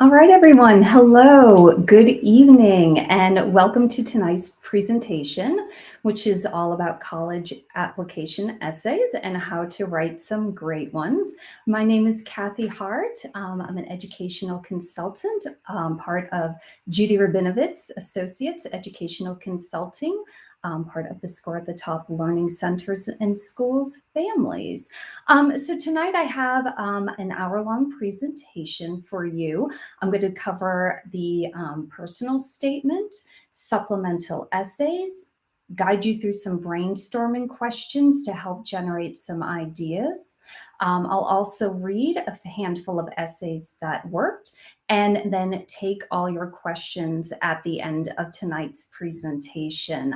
All right, everyone. Hello, good evening, and welcome to tonight's presentation, which is all about college application essays and how to write some great ones. My name is Kathy Hart. I'm an educational consultant, part of Judy Rabinovitz Associates Educational Consulting, part of the Score at the Top Learning Centers and Schools families. So tonight I have an hour-long presentation for you. I'm going to cover the personal statement, supplemental essays, guide you through some brainstorming questions to help generate some ideas. I'll also read a handful of essays that worked and then take all your questions at the end of tonight's presentation.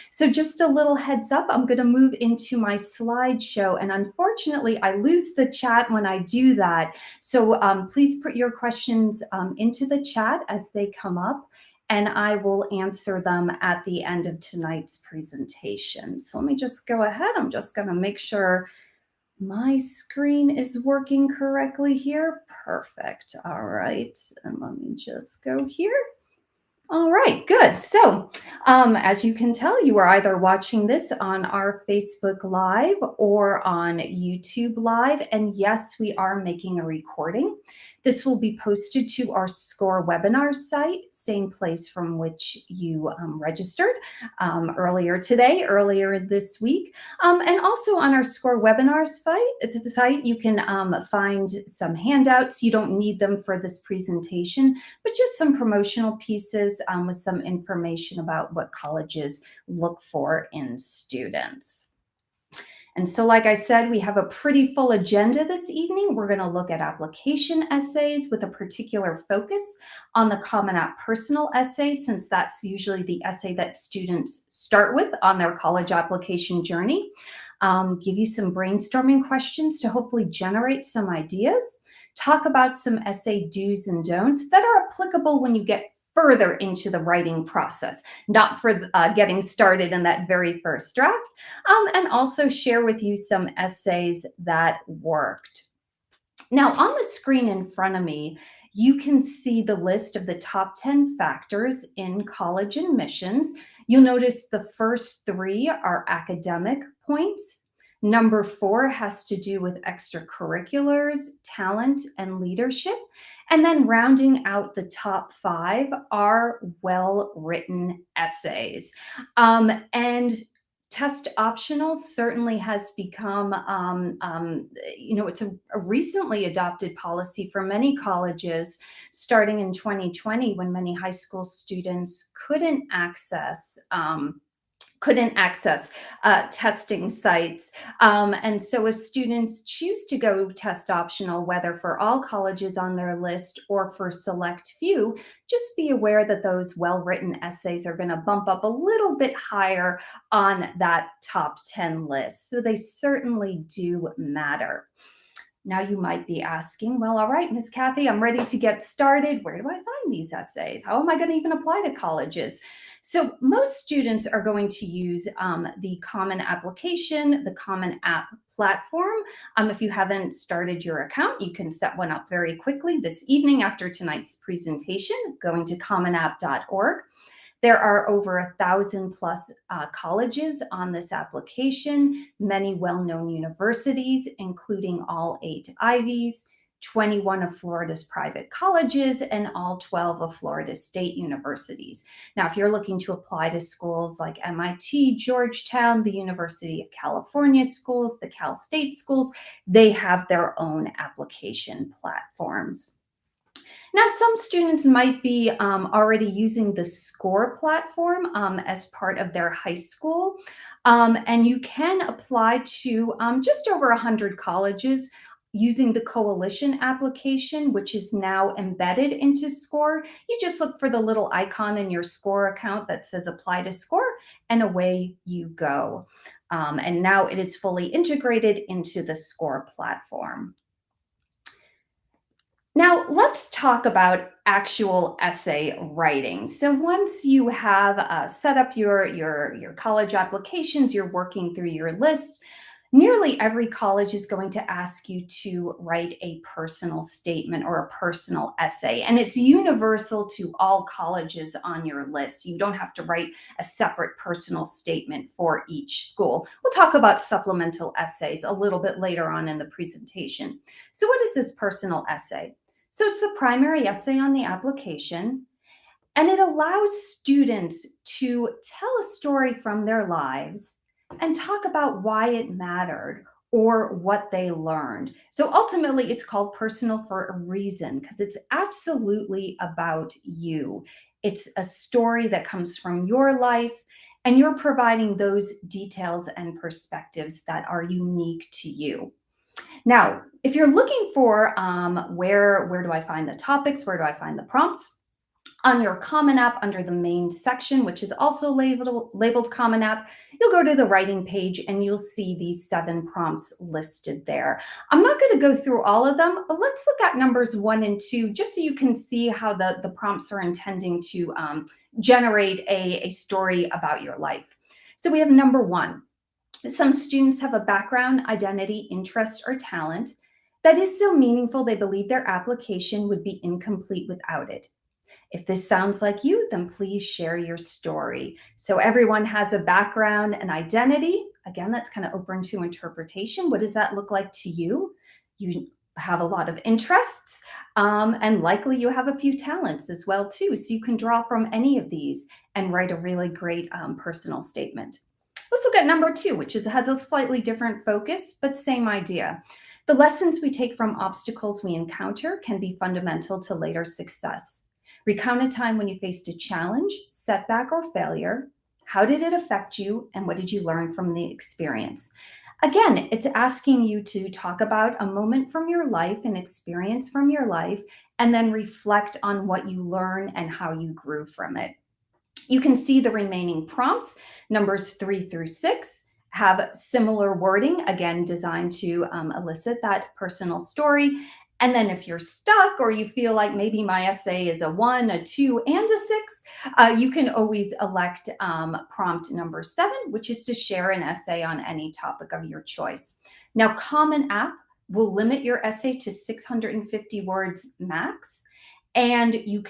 So just a little heads up, I'm going to move into my slideshow, and unfortunately I lose the chat when I do that. So please put your questions into the chat as they come up, and I will answer them at the end of tonight's presentation. So let me just go ahead. I'm just going to make sure my screen is working correctly here. Perfect. All right. And let me just go here. All right, good. So as you can tell, you are either watching this on our Facebook Live or on YouTube Live. And yes, we are making a recording. This will be posted to our SCORE webinar site, same place from which you registered earlier today, earlier this week. And also on our SCORE webinars site, you can find some handouts. You don't need them for this presentation, but just some promotional pieces with some information about what colleges look for in students. And so, like I said, we have a pretty full agenda this evening. We're going to look at application essays with a particular focus on the Common App personal essay, since that's usually the essay that students start with on their college application journey. Give you some brainstorming questions to hopefully generate some ideas. Talk about some essay do's and don'ts that are applicable when you get further into the writing process, not for getting started in that very first draft, and also share with you some essays that worked. Now, on the screen in front of me, you can see the list of the top 10 factors in college admissions. You'll notice the first three are academic points. Number 4 has to do with extracurriculars, talent, and leadership. And then rounding out the top 5 are well-written essays. And test optional certainly has become, it's a recently adopted policy for many colleges starting in 2020, when many high school students couldn't access testing sites. And so if students choose to go test optional, whether for all colleges on their list or for select few, just be aware that those well-written essays are going to bump up a little bit higher on that top 10 list. So they certainly do matter. Now you might be asking, well, all right, Miss Kathy, I'm ready to get started. Where do I find these essays? How am I going to even apply to colleges? So most students are going to use the Common Application, the Common App platform. If you haven't started your account, you can set one up very quickly this evening after tonight's presentation, going to commonapp.org. There are over 1,000 plus colleges on this application, many well-known universities, including all 8 Ivies, 21 of Florida's private colleges, and all 12 of Florida's state universities. Now, if you're looking to apply to schools like MIT, Georgetown, the University of California schools, the Cal State schools, they have their own application platforms. Now, some students might be already using the SCORE platform as part of their high school, and you can apply to just over 100 colleges using the Coalition application, which is now embedded into SCORE. You just look for the little icon in your SCORE account that says Apply to SCORE, and away you go. And now it is fully integrated into the SCORE platform. Now, let's talk about actual essay writing. So once you have set up your college applications, you're working through your lists, Nearly every college is going to ask you to write a personal statement or a personal essay, and it's universal to all colleges on your list. You don't have to write a separate personal statement for each school. We'll talk about supplemental essays a little bit later on in the presentation. So, what is this personal essay? So, it's the primary essay on the application, and it allows students to tell a story from their lives and talk about why it mattered or what they learned. So ultimately, it's called personal for a reason because it's absolutely about you. It's a story that comes from your life, and you're providing those details and perspectives that are unique to you. Now, if you're looking for where do I find the topics, where do I find the prompts? On your Common App under the main section, which is also labeled Common App, you'll go to the writing page and you'll see these 7 prompts listed there. I'm not going to go through all of them, but let's look at numbers 1 and 2 just so you can see how the prompts are intending to generate a story about your life. So we have number 1. Some students have a background, identity, interest, or talent that is so meaningful they believe their application would be incomplete without it. If this sounds like you, then please share your story. So everyone has a background and identity. Again, that's kind of open to interpretation. What does that look like to you? You have a lot of interests, and likely you have a few talents as well too. So you can draw from any of these and write a really great personal statement. Let's look at number 2, which has a slightly different focus, but same idea. The lessons we take from obstacles we encounter can be fundamental to later success. Recount a time when you faced a challenge, setback, or failure. How did it affect you, and what did you learn from the experience? Again, it's asking you to talk about a moment from your life, an experience from your life, and then reflect on what you learned and how you grew from it. You can see the remaining prompts, numbers 3 through 6, have similar wording, again, designed to elicit that personal story. And then if you're stuck or you feel like maybe my essay is a 1, a 2, and a 6, you can always elect prompt number 7, which is to share an essay on any topic of your choice. Now, Common App will limit your essay to 650 words max. And you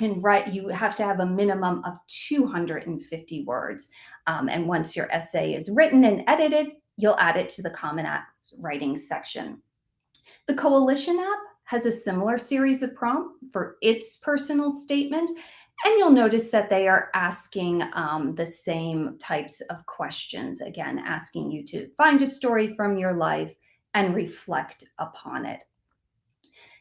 have to have a minimum of 250 words. And once your essay is written and edited, you'll add it to the Common App writing section. The Coalition app has a similar series of prompts for its personal statement, and you'll notice that they are asking the same types of questions, again, asking you to find a story from your life and reflect upon it.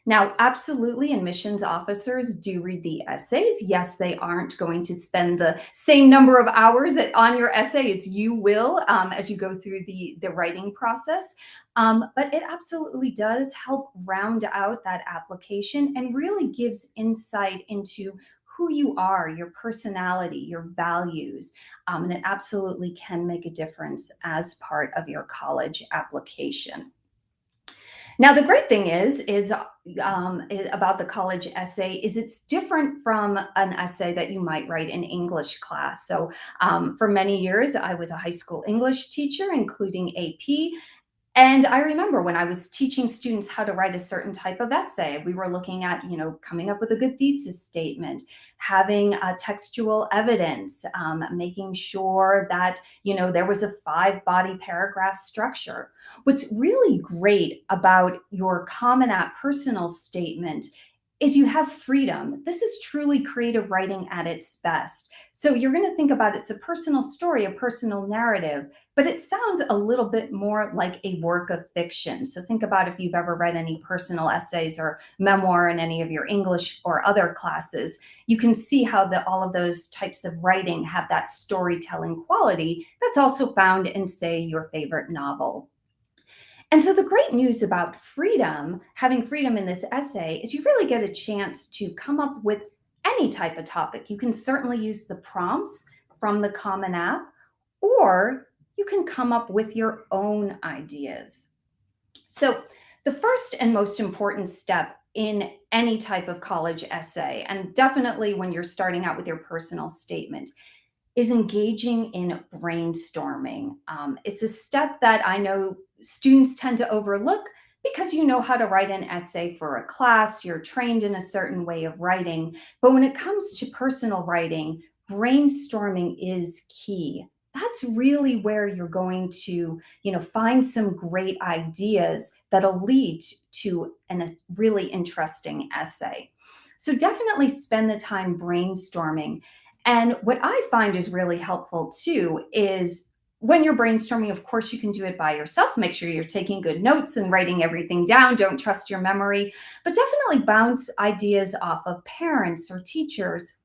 Now, absolutely, admissions officers do read the essays. Yes, they aren't going to spend the same number of hours on your essay as you will as you go through the writing process. But it absolutely does help round out that application and really gives insight into who you are, your personality, your values. And it absolutely can make a difference as part of your college application. Now, the great thing about the college essay is it's different from an essay that you might write in English class. So for many years, I was a high school English teacher, including AP. And I remember when I was teaching students how to write a certain type of essay, we were looking at, coming up with a good thesis statement, having textual evidence, making sure that, there was a 5-body paragraph structure. What's really great about your Common App personal statement is you have freedom. This is truly creative writing at its best. So you're going to think about it's a personal story, a personal narrative, but it sounds a little bit more like a work of fiction. So think about if you've ever read any personal essays or memoir in any of your English or other classes, you can see how all of those types of writing have that storytelling quality that's also found in, say, your favorite novel. And so the great news about freedom, having freedom in this essay, is you really get a chance to come up with any type of topic. You can certainly use the prompts from the Common App, or you can come up with your own ideas. So the first and most important step in any type of college essay, and definitely when you're starting out with your personal statement, is engaging in brainstorming. It's a step that I know students tend to overlook because you know how to write an essay for a class, you're trained in a certain way of writing. But when it comes to personal writing, brainstorming is key. That's really where you're going to, find some great ideas that'll lead to a really interesting essay. So definitely spend the time brainstorming. And what I find is really helpful too is when you're brainstorming, of course, you can do it by yourself. Make sure you're taking good notes and writing everything down. Don't trust your memory, but definitely bounce ideas off of parents or teachers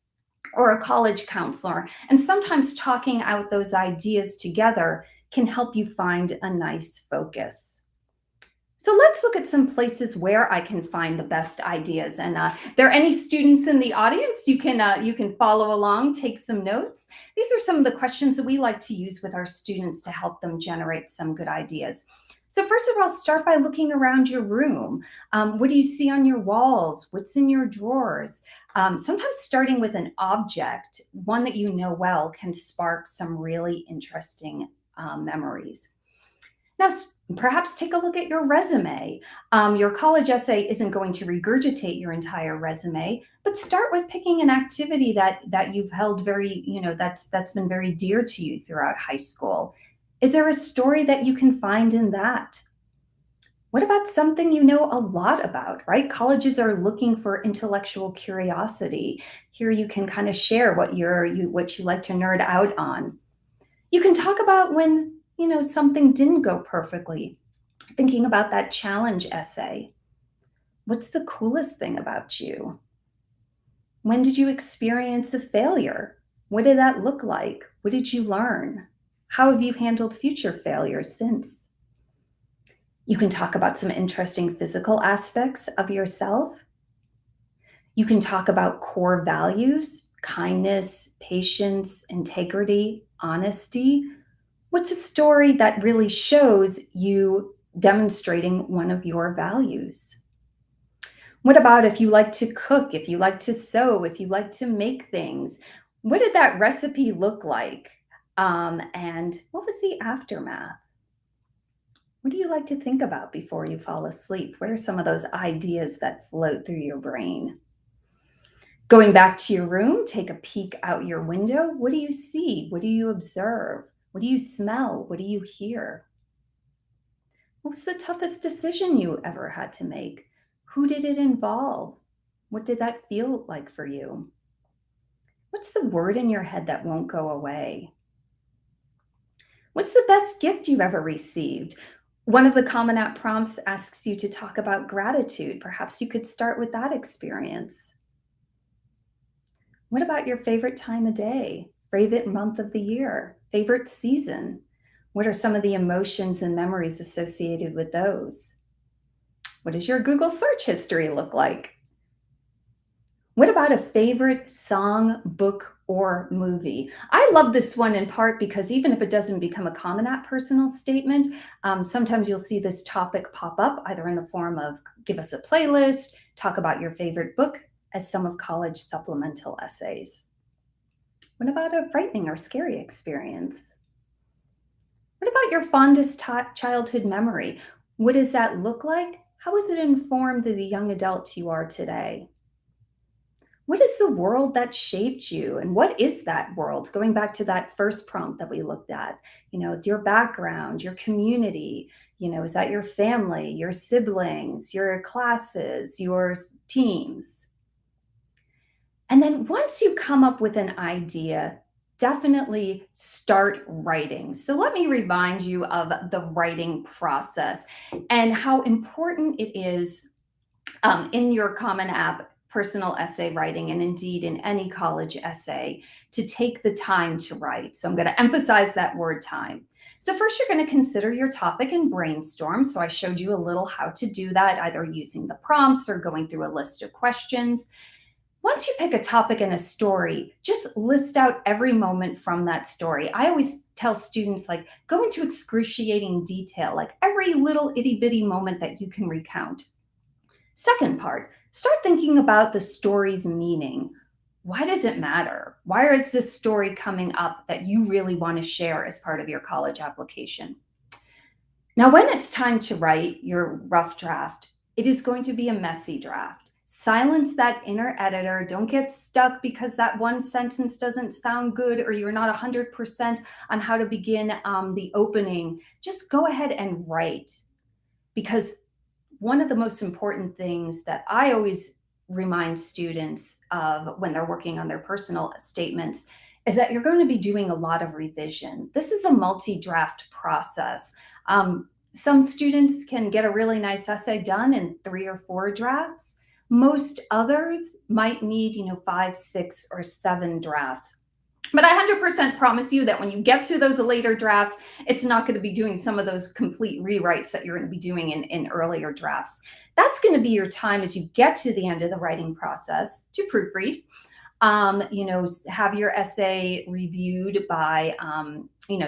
or a college counselor. And sometimes talking out those ideas together can help you find a nice focus. So let's look at some places where I can find the best ideas. And if there are any students in the audience, you can follow along, take some notes. These are some of the questions that we like to use with our students to help them generate some good ideas. So first of all, start by looking around your room. What do you see on your walls? What's in your drawers? Sometimes starting with an object, one that you know well, can spark some really interesting memories. Now, perhaps take a look at your resume. Your college essay isn't going to regurgitate your entire resume, but start with picking an activity that you've held very, that's been very dear to you throughout high school. Is there a story that you can find in that? What about something you know a lot about, right? Colleges are looking for intellectual curiosity. Here you can kind of share what you like to nerd out on. You can talk about when, something didn't go perfectly, thinking about that challenge essay. What's the coolest thing about you? When did you experience a failure? What did that look like? What did you learn? How have you handled future failures since? You can talk about some interesting physical aspects of yourself. You can talk about core values, kindness, patience, integrity, honesty. What's a story that really shows you demonstrating one of your values? What about if you like to cook, if you like to sew, if you like to make things? What did that recipe look like? And what was the aftermath? What do you like to think about before you fall asleep? What are some of those ideas that float through your brain? Going back to your room, take a peek out your window. What do you see? What do you observe? What do you smell? What do you hear? What was the toughest decision you ever had to make? Who did it involve? What did that feel like for you? What's the word in your head that won't go away? What's the best gift you've ever received? One of the Common App prompts asks you to talk about gratitude. Perhaps you could start with that experience. What about your favorite time of day? Favorite month of the year? Favorite season? What are some of the emotions and memories associated with those? What does your Google search history look like? What about a favorite song, book, or movie? I love this one in part because even if it doesn't become a Common App personal statement, sometimes you'll see this topic pop up either in the form of give us a playlist, talk about your favorite book, as some of college supplemental essays. What about a frightening or scary experience? What about your fondest childhood memory? What does that look like? How has it informed the young adult you are today? What is the world that shaped you? And what is that world? Going back to that first prompt that we looked at, your background, your community, is that your family, your siblings, your classes, your teams? And then once you come up with an idea, definitely start writing. So let me remind you of the writing process and how important it is in your Common App personal essay writing, and indeed in any college essay, to take the time to write. So I'm going to emphasize that word time. So first you're going to consider your topic and brainstorm. So I showed you a little how to do that, either using the prompts or going through a list of questions. Once you pick a topic and a story, just list out every moment from that story. I always tell students, like, go into excruciating detail, like every little itty bitty moment that you can recount. Second part, start thinking about the story's meaning. Why does it matter? Why is this story coming up that you really want to share as part of your college application? Now, when it's time to write your rough draft, it is going to be a messy draft. Silence that inner editor. Don't get stuck because that one sentence doesn't sound good or you're not 100% on how to begin the opening. Just go ahead and write, because one of the most important things that I always remind students of when they're working on their personal statements is that you're going to be doing a lot of revision. This is a multi-draft process. Some students can get a really nice essay done in 3 or 4 drafts. Most others might need, 5, 6, or 7 drafts. But I 100% promise you that when you get to those later drafts, it's not going to be doing some of those complete rewrites that you're going to be doing in earlier drafts. That's going to be your time as you get to the end of the writing process to proofread. Have your essay reviewed by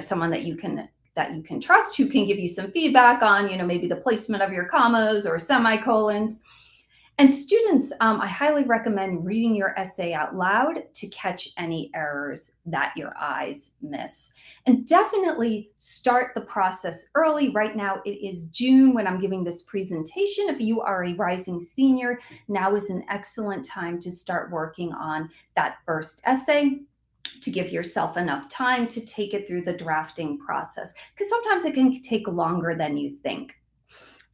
someone that you can trust, who can give you some feedback on maybe the placement of your commas or semicolons. And students, I highly recommend reading your essay out loud to catch any errors that your eyes miss. And definitely start the process early. Right now, it is June when I'm giving this presentation. If you are a rising senior, now is an excellent time to start working on that first essay, to give yourself enough time to take it through the drafting process, because sometimes it can take longer than you think.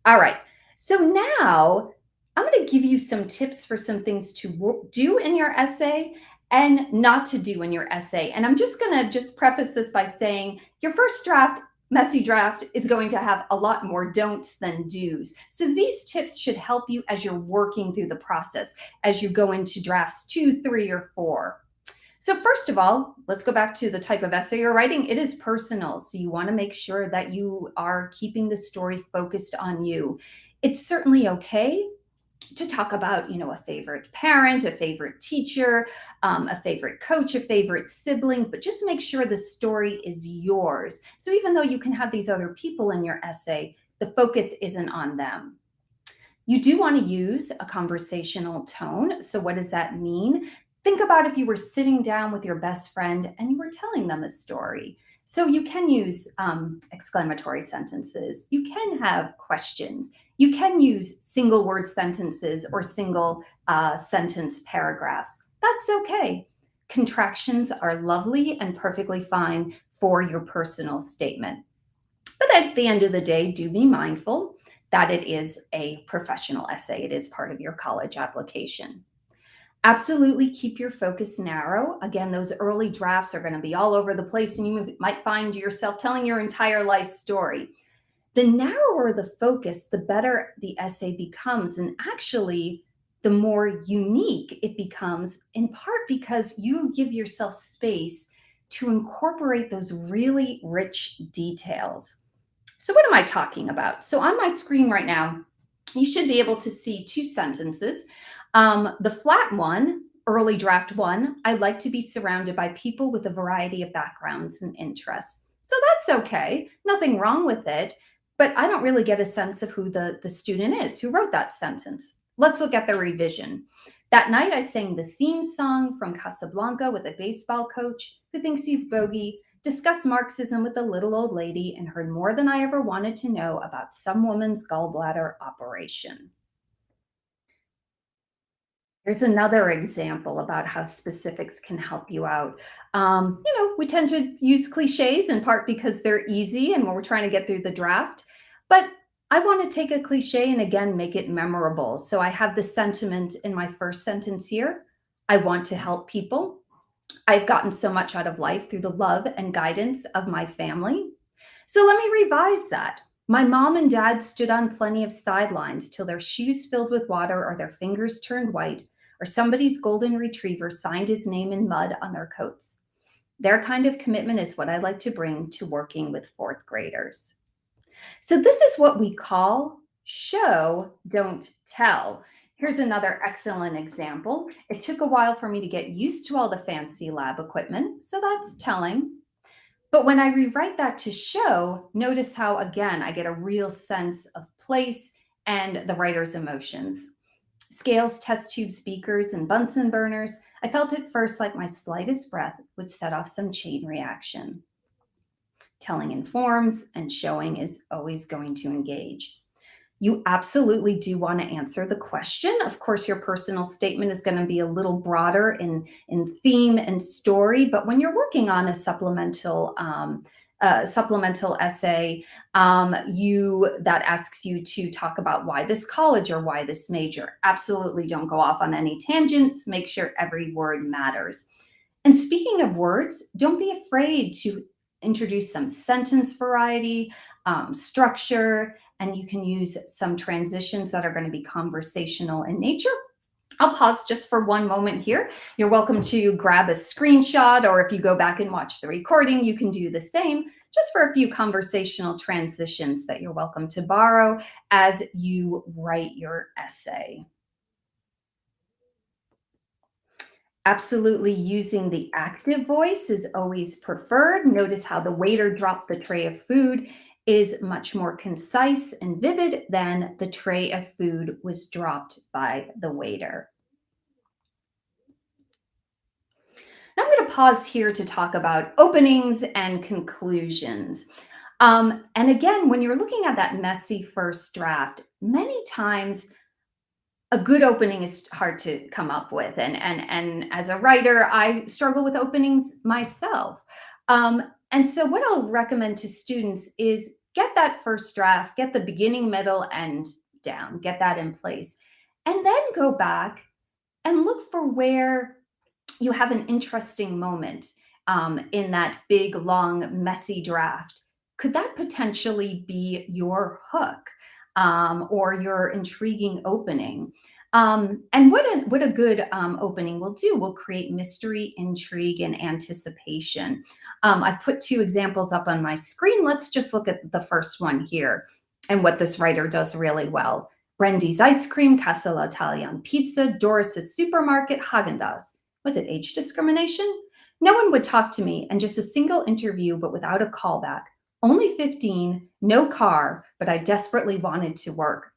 All right, so now I'm going to give you some tips for some things to do in your essay and not to do in your essay. And I'm just going to preface this by saying your first draft, messy draft, is going to have a lot more don'ts than do's. So these tips should help you as you're working through the process, as you go into drafts 2, 3, or 4. So first of all, let's go back to the type of essay you're writing. It is personal. So you want to make sure that you are keeping the story focused on you. It's certainly okay to talk about, a favorite parent, a favorite teacher, a favorite coach, a favorite sibling, but just make sure the story is yours. So even though you can have these other people in your essay, the focus isn't on them. You do want to use a conversational tone. So what does that mean? Think about if you were sitting down with your best friend and you were telling them a story. So you can use exclamatory sentences. You can have questions. You can use single word sentences or single sentence paragraphs. That's okay. Contractions are lovely and perfectly fine for your personal statement. But at the end of the day, do be mindful that it is a professional essay. It is part of your college application. Absolutely keep your focus narrow. Again, those early drafts are going to be all over the place, and you might find yourself telling your entire life story. The narrower the focus, the better the essay becomes. And actually, the more unique it becomes, in part because you give yourself space to incorporate those really rich details. So what am I talking about? So on my screen right now, you should be able to see 2 sentences. The flat one, early draft 1, I like to be surrounded by people with a variety of backgrounds and interests. So that's okay. Nothing wrong with it. But I don't really get a sense of who the student is who wrote that sentence. Let's look at the revision. That night, I sang the theme song from Casablanca with a baseball coach who thinks he's bogey, discussed Marxism with a little old lady, and heard more than I ever wanted to know about some woman's gallbladder operation. Here's another example about how specifics can help you out. We tend to use cliches in part because they're easy and when we're trying to get through the draft. But I want to take a cliche and again make it memorable. So I have the sentiment in my first sentence here. I want to help people. I've gotten so much out of life through the love and guidance of my family. So let me revise that. My mom and dad stood on plenty of sidelines till their shoes filled with water or their fingers turned white, or somebody's golden retriever signed his name in mud on their coats. Their kind of commitment is what I like to bring to working with fourth graders. So this is what we call show, don't tell. Here's another excellent example. It took a while for me to get used to all the fancy lab equipment, so that's telling. But when I rewrite that to show, notice how, again, I get a real sense of place and the writer's emotions. Scales, test tube speakers, and Bunsen burners, I felt at first like my slightest breath would set off some chain reaction. Telling informs and showing is always going to engage. You absolutely do want to answer the question. Of course, your personal statement is going to be a little broader in theme and story, but when you're working on a supplemental essay, you that asks you to talk about why this college or why this major. Absolutely, don't go off on any tangents. Make sure every word matters. And speaking of words, don't be afraid to introduce some sentence variety, structure, and you can use some transitions that are going to be conversational in nature. I'll pause just for one moment here. You're welcome to grab a screenshot, or if you go back and watch the recording, you can do the same, just for a few conversational transitions that you're welcome to borrow as you write your essay. Absolutely, using the active voice is always preferred. Notice how the waiter dropped the tray of food is much more concise and vivid than the tray of food was dropped by the waiter. Now I'm going to pause here to talk about openings and conclusions. And again, when you're looking at that messy first draft, many times a good opening is hard to come up with, and as a writer I struggle with openings myself. And so what I'll recommend to students is get that first draft, get the beginning, middle, and down, get that in place, and then go back and look for where you have an interesting moment in that big, long, messy draft. Could that potentially be your hook or your intriguing opening? And what a good opening will do will create mystery, intrigue, and anticipation. I've put two examples up on my screen. Let's just look at the first one here and what this writer does really well. Brendy's ice cream, Casa l'Italian pizza, Doris's supermarket, Haagen-Dazs. Was it age discrimination? No one would talk to me, and just a single interview, but without a callback. Only 15, no car, but I desperately wanted to work.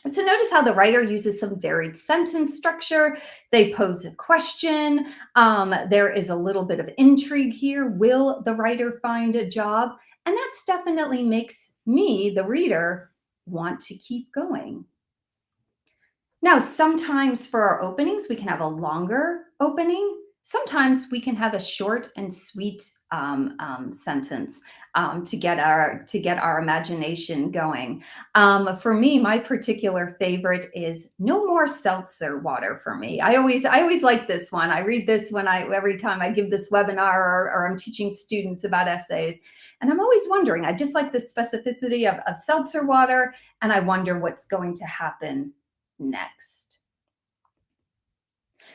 So notice how the writer uses some varied sentence structure. They pose a question. There is a little bit of intrigue here. Will the writer find a job? And that's definitely makes me, the reader, want to keep going. Now, sometimes for our openings, we can have a longer opening. Sometimes we can have a short and sweet sentence to get our imagination going. For me, my particular favorite is "No more seltzer water" for me. I always like this one. I read this when every time I give this webinar or I'm teaching students about essays, and I'm always wondering. I just like the specificity of seltzer water, and I wonder what's going to happen next.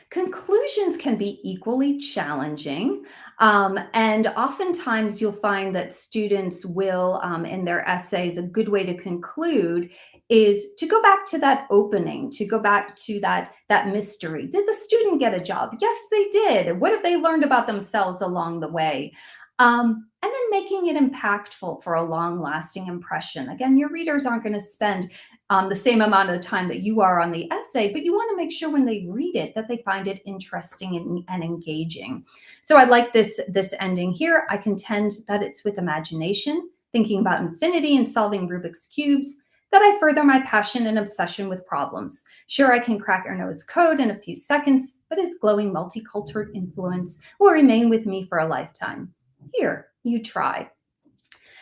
Conclusions can be equally challenging. And oftentimes you'll find that students will, in their essays, a good way to conclude is to go back to that opening, to go back to that mystery. Did the student get a job? Yes, they did. What have they learned about themselves along the way? And then making it impactful for a long lasting impression. Again, your readers aren't going to spend the same amount of time that you are on the essay, but you want to make sure when they read it that they find it interesting and engaging. So I like this ending here. I contend that it's with imagination, thinking about infinity and solving Rubik's cubes, that I further my passion and obsession with problems. Sure, I can crack Erno's code in a few seconds, but his glowing multicultural influence will remain with me for a lifetime. Here, you try.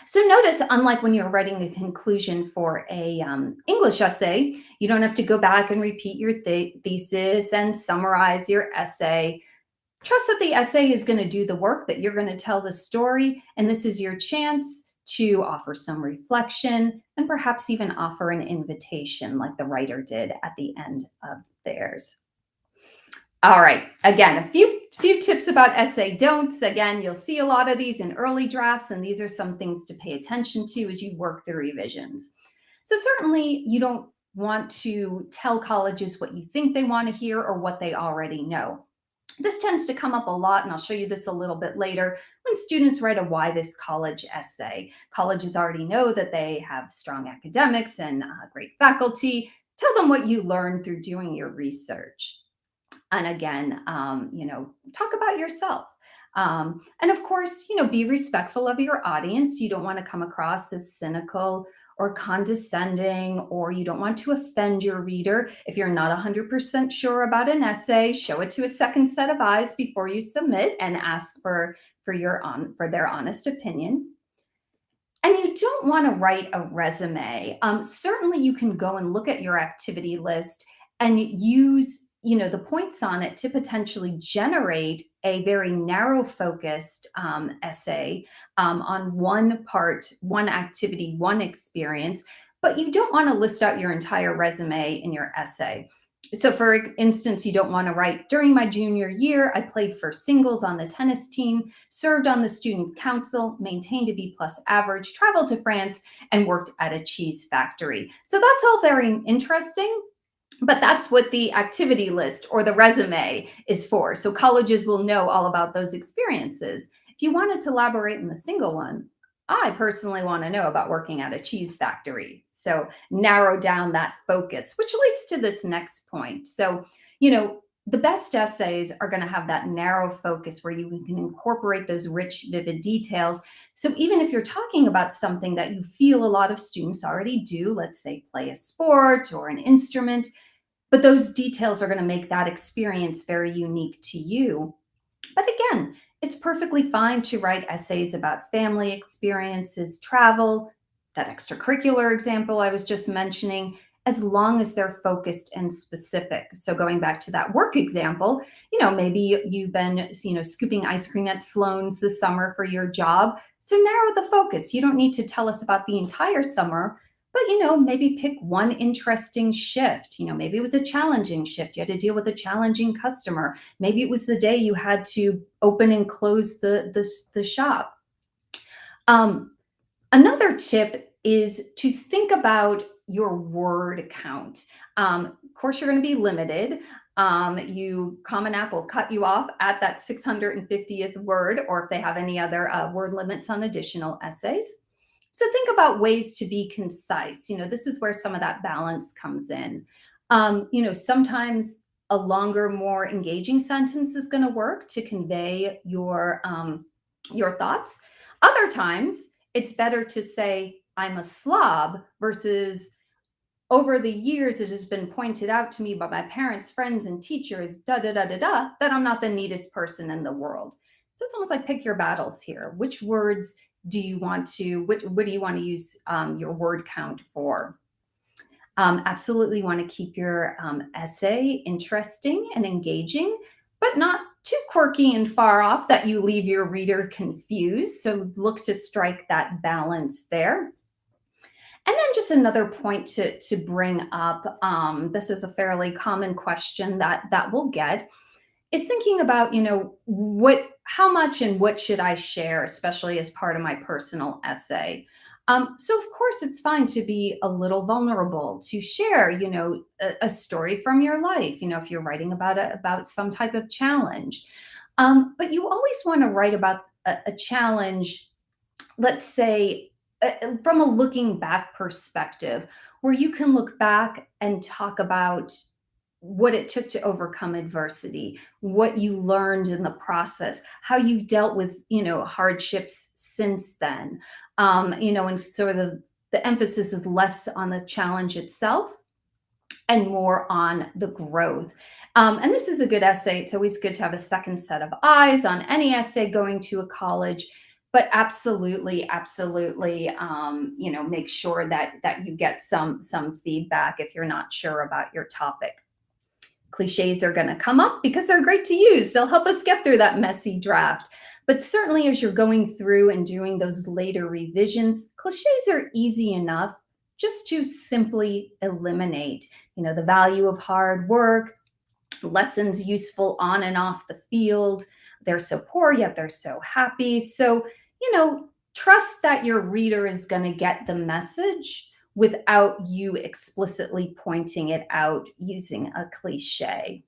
So notice, unlike when you're writing a conclusion for a English essay, you don't have to go back and repeat your thesis and summarize your essay. Trust that the essay is going to do the work, that you're going to tell the story, and this is your chance to offer some reflection and perhaps even offer an invitation like the writer did at the end of theirs. All right, again, a few tips about essay don'ts. Again, you'll see a lot of these in early drafts, and these are some things to pay attention to as you work through revisions. So certainly you don't want to tell colleges what you think they want to hear or what they already know. This tends to come up a lot, and I'll show you this a little bit later, when students write a "Why This College" essay. Colleges already know that they have strong academics and great faculty. Tell them what you learned through doing your research. And again, talk about yourself. And of course, be respectful of your audience. You don't want to come across as cynical or condescending, or you don't want to offend your reader. If you're not 100% sure about an essay, show it to a second set of eyes before you submit and ask for their honest opinion. And you don't want to write a resume. Certainly, you can go and look at your activity list and use, the points on it to potentially generate a very narrow focused essay on one part, one activity, one experience. But you don't want to list out your entire resume in your essay. So, for instance, you don't want to write, during my junior year, I played for singles on the tennis team, served on the student council, maintained a B plus average, traveled to France, and worked at a cheese factory. So that's all very interesting, but that's what the activity list or the resume is for. So colleges will know all about those experiences. If you wanted to elaborate in the single one, I personally want to know about working at a cheese factory. So narrow down that focus, which leads to this next point. So, the best essays are going to have that narrow focus where you can incorporate those rich, vivid details. So even if you're talking about something that you feel a lot of students already do, let's say play a sport or an instrument, but those details are going to make that experience very unique to you. But again, it's perfectly fine to write essays about family experiences, travel, that extracurricular example I was just mentioning, as long as they're focused and specific. So going back to that work example, maybe you've been, scooping ice cream at Sloan's this summer for your job. So narrow the focus. You don't need to tell us about the entire summer, but maybe pick one interesting shift. Maybe it was a challenging shift. You had to deal with a challenging customer. Maybe it was the day you had to open and close the shop. Another tip is to think about your word count. Of course, you're going to be limited. Common App will cut you off at that 650th word, or if they have any other word limits on additional essays. So think about ways to be concise. This is where some of that balance comes in. Sometimes a longer, more engaging sentence is going to work to convey your thoughts. Other times, it's better to say, I'm a slob, versus, over the years, it has been pointed out to me by my parents, friends, and teachers, that I'm not the neatest person in the world. So it's almost like pick your battles here. Which words do you want to, what do you want to use your word count for? Absolutely want to keep your essay interesting and engaging, but not too quirky and far off that you leave your reader confused. So look to strike that balance there. And then just another point to bring up, this is a fairly common question that we'll get, is thinking about, how much and what should I share, especially as part of my personal essay. So of course, it's fine to be a little vulnerable, to share, a story from your life, if you're writing about some type of challenge. But you always want to write about a challenge, let's say, from a looking back perspective, where you can look back and talk about what it took to overcome adversity, what you learned in the process, how you've dealt with, hardships since then. And sort of the emphasis is less on the challenge itself and more on the growth. And this is a good essay. It's always good to have a second set of eyes on any essay going to a college, but absolutely, absolutely, make sure that you get some feedback if you're not sure about your topic. Cliches are going to come up because they're great to use. They'll help us get through that messy draft. But certainly, as you're going through and doing those later revisions, cliches are easy enough just to simply eliminate. The value of hard work, lessons useful on and off the field. They're so poor, yet they're so happy. So, trust that your reader is going to get the message without you explicitly pointing it out using a cliche.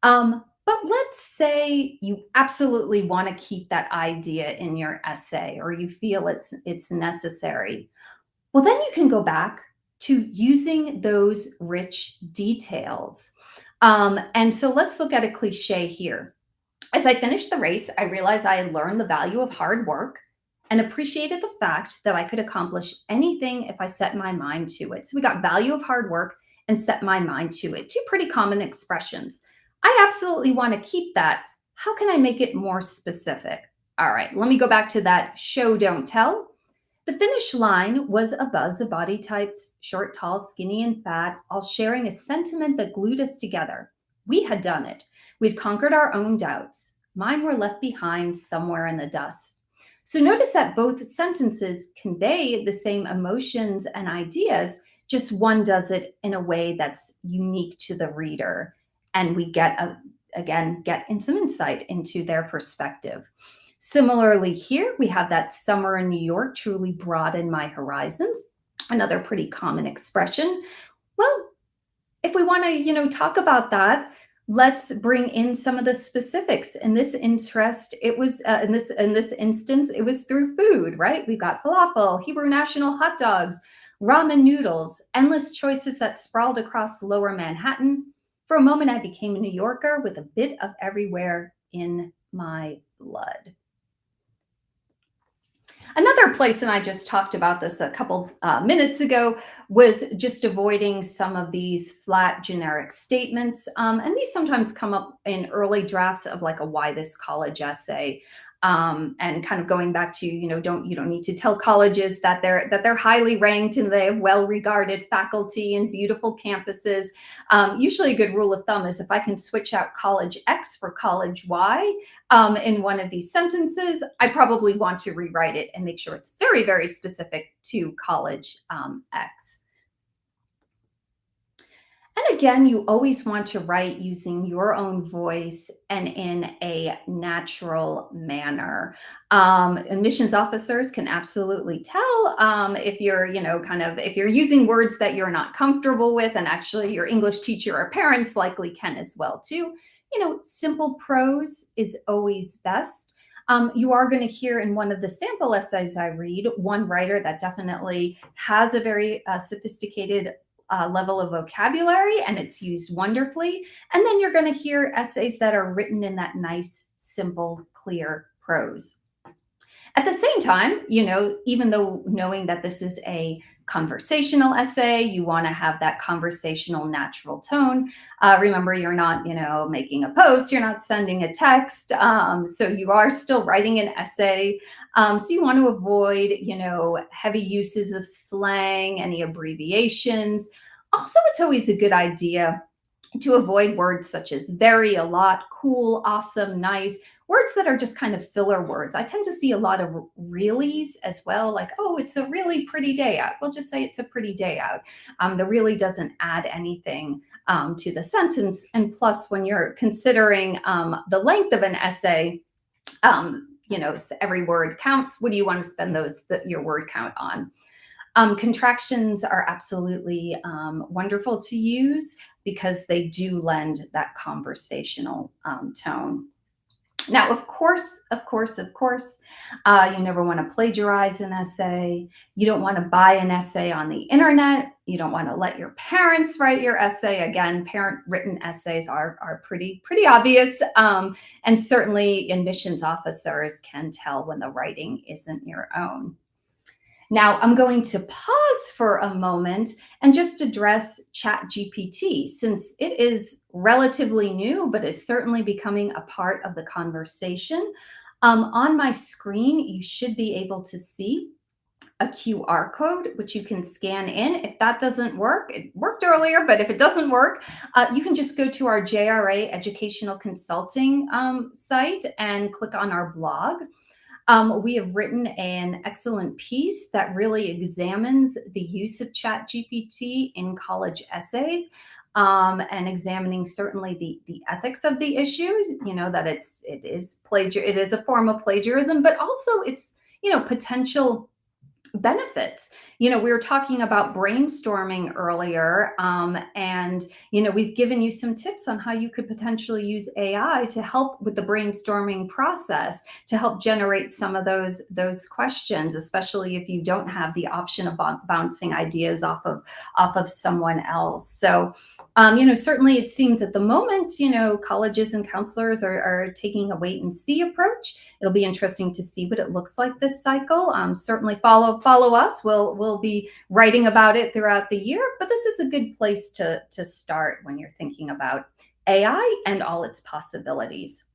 But let's say you absolutely want to keep that idea in your essay, or you feel it's necessary. Well, then you can go back to using those rich details. And so let's look at a cliche here. As I finished the race, I realized I had learned the value of hard work and appreciated the fact that I could accomplish anything if I set my mind to it. So we got value of hard work and set my mind to it. Two pretty common expressions. I absolutely want to keep that. How can I make it more specific? All right, let me go back to that show, don't tell. The finish line was a buzz of body types, short, tall, skinny, and fat, all sharing a sentiment that glued us together. We had done it. We'd conquered our own doubts. Mine were left behind somewhere in the dust. So notice that both sentences convey the same emotions and ideas, just one does it in a way that's unique to the reader. And we get in some insight into their perspective. Similarly, here we have that summer in New York truly broadened my horizons. Another pretty common expression. Well, if we want to, talk about that, let's bring in some of the specifics. In this interest, it was in this instance, it was through food, right? We've got falafel, Hebrew national hot dogs, ramen noodles, endless choices that sprawled across lower Manhattan. For a moment, I became a New Yorker with a bit of everywhere in my blood. Another place, and I just talked about this a couple minutes ago, was just avoiding some of these flat generic statements. And these sometimes come up in early drafts of like a why this college essay. And kind of going back to, you don't need to tell colleges that they're highly ranked and they have well-regarded faculty and beautiful campuses. Usually a good rule of thumb is if I can switch out college X for college Y, in one of these sentences, I probably want to rewrite it and make sure it's very, very specific to college X. And again, you always want to write using your own voice and in a natural manner. Admissions officers can absolutely tell if you're, if you're using words that you're not comfortable with, and actually your English teacher or parents likely can as well too. Simple prose is always best. You are going to hear in one of the sample essays I read, one writer that definitely has a very sophisticated level of vocabulary and it's used wonderfully. And then you're going to hear essays that are written in that nice, simple, clear prose. At the same time, even though knowing that this is a conversational essay, you want to have that conversational natural tone. Remember, you're not, making a post, you're not sending a text. So you are still writing an essay. So you want to avoid, heavy uses of slang, any abbreviations. Also, it's always a good idea to avoid words such as very, a lot, cool, awesome, nice, words that are just kind of filler words. I tend to see a lot of reallys as well, like, oh, it's a really pretty day out. We'll just say it's a pretty day out. The really doesn't add anything to the sentence. And plus, when you're considering the length of an essay, every word counts. What do you want to spend your word count on? Contractions are absolutely wonderful to use because they do lend that conversational tone. Now, of course, you never want to plagiarize an essay. You don't want to buy an essay on the internet. You don't want to let your parents write your essay. Again, parent-written essays are pretty obvious, and certainly admissions officers can tell when the writing isn't your own. Now, I'm going to pause for a moment and just address ChatGPT, since it is relatively new, but is certainly becoming a part of the conversation. On my screen, you should be able to see a QR code, which you can scan in. If that doesn't work, it worked earlier, but if it doesn't work, you can just go to our JRA Educational Consulting site and click on our blog. We have written an excellent piece that really examines the use of ChatGPT in college essays, and examining certainly the ethics of the issues. That it is a form of plagiarism, but also its potential benefits. We were talking about brainstorming earlier, and we've given you some tips on how you could potentially use AI to help with the brainstorming process, to help generate some of those questions, especially if you don't have the option of bouncing ideas off of someone else. So, certainly it seems at the moment, colleges and counselors are taking a wait and see approach. It'll be interesting to see what it looks like this cycle. Certainly follow us. We'll be writing about it throughout the year, but this is a good place to start when you're thinking about AI and all its possibilities.